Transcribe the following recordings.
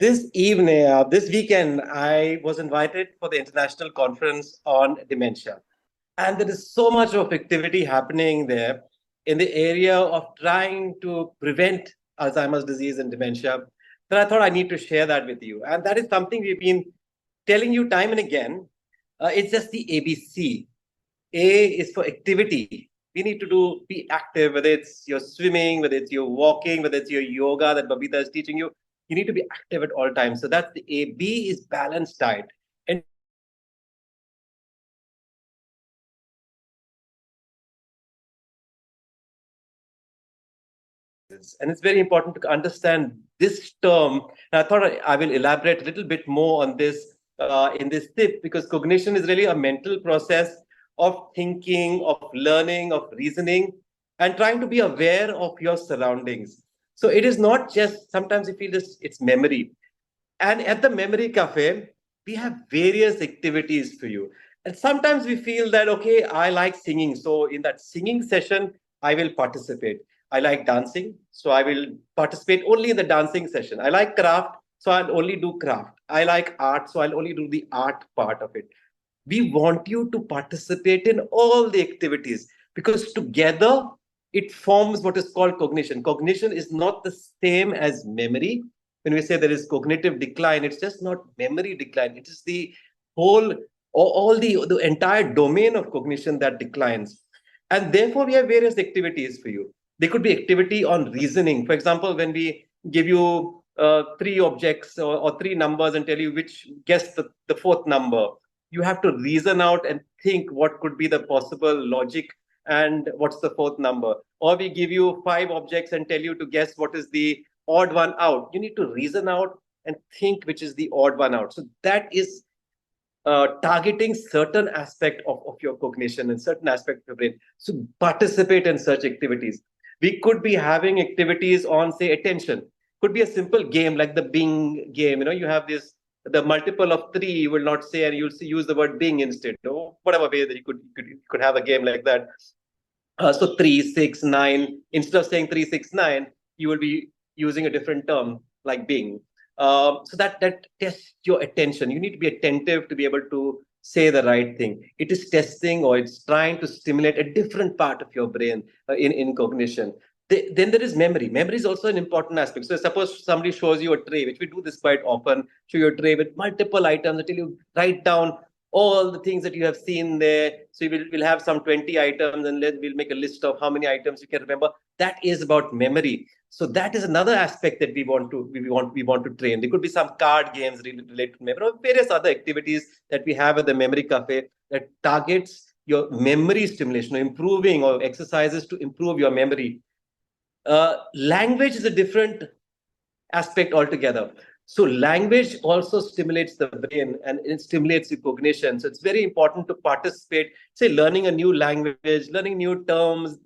This weekend, I was invited for the international conference on dementia. And there is so much of activity happening there in the area of trying to prevent Alzheimer's disease and dementia that I thought I need to share that with you. And that is something we've been telling you time and again. It's just the ABC. A is for activity. We need to be active, whether it's your swimming, whether it's your walking, whether it's your yoga that Babita is teaching you. You need to be active at all times. So that's the A. B is balanced diet. And it's very important to understand this term. And I thought I will elaborate a little bit more on this in this tip, because cognition is really a mental process of thinking, of learning, of reasoning, and trying to be aware of your surroundings. So it is not just sometimes you feel this, it's memory. And at the Memory Cafe, we have various activities for you. And sometimes we feel that, okay, I like singing. So in that singing session, I will participate. I like dancing. So I will participate only in the dancing session. I like craft. So I'll only do craft. I like art. So I'll only do the art part of it. We want you to participate in all the activities because together it forms what is called cognition. Cognition is not the same as memory. When we say there is cognitive decline, it's just not memory decline. It is the whole, all the entire domain of cognition that declines. And therefore, we have various activities for you. There could be activity on reasoning. For example, when we give you three objects or three numbers and tell you which guess the fourth number, you have to reason out and think what could be the possible logic and what's the fourth number. Or we give you five objects and tell you to guess what is the odd one out. You need to reason out and think which is the odd one out. So that is targeting certain aspect of your cognition and certain aspect of your brain. So participate in such activities. We could be having activities on, say, attention. Could be a simple game like the Bing game. You know, you have this the multiple of three. You will not say, and you'll use the word Bing instead. Or whatever way that you could have a game like that. So 3, 6, 9. Instead of saying 3, 6, 9, you will be using a different term like Bing. So that tests your attention. You need to be attentive to be able to say the right thing. It is testing or it's trying to stimulate a different part of your brain in cognition. Then there is memory. Memory is also an important aspect. So suppose somebody shows you a tray, which we do this quite often, show you a tray with multiple items until you write down all the things that you have seen there. So we'll have some 20 items and we'll make a list of how many items you can remember. That is about memory. So that is another aspect that we want to train. There could be some card games related to memory or various other activities that we have at the Memory Cafe that targets your memory stimulation, or improving or exercises to improve your memory. Language is a different aspect altogether. So language also stimulates the brain and it stimulates the cognition. So it's very important to participate, say, learning a new language, learning new terms,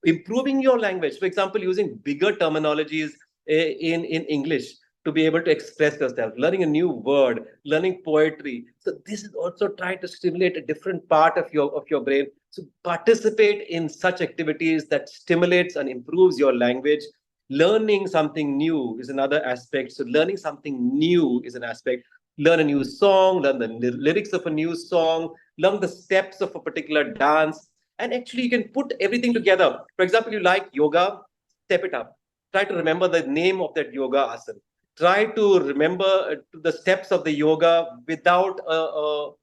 improving your language. For example, using bigger terminologies in English to be able to express yourself, learning a new word, learning poetry. So this is also trying to stimulate a different part of your brain. So participate in such activities that stimulates and improves your language. Learning something new is another aspect. So learning something new is an aspect. Learn a new song, learn the lyrics of a new song, learn the steps of a particular dance. And actually, you can put everything together. For example, you like yoga, step it up. Try to remember the name of that yoga asana. Try to remember the steps of the yoga without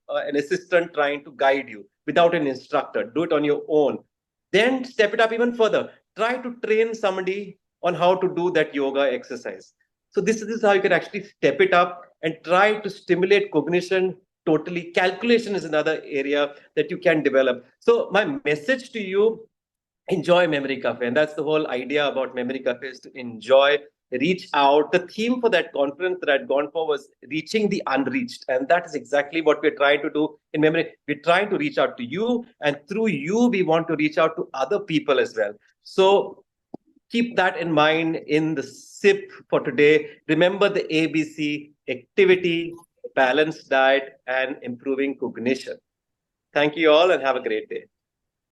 an assistant trying to guide you, without an instructor. Do it on your own. Then step it up even further. Try to train somebody on how to do that yoga exercise. So this is how you can actually step it up and try to stimulate cognition totally. Calculation is another area that you can develop. So my message to you, enjoy Memory Cafe. And that's the whole idea about Memory Cafe, is to enjoy, reach out. The theme for that conference that I'd gone for was reaching the unreached. And that is exactly what we're trying to do in Memory. We're trying to reach out to you, and through you, we want to reach out to other people as well. So keep that in mind in the SIP for today. Remember the ABC: activity, balanced diet, and improving cognition. Thank you all and have a great day.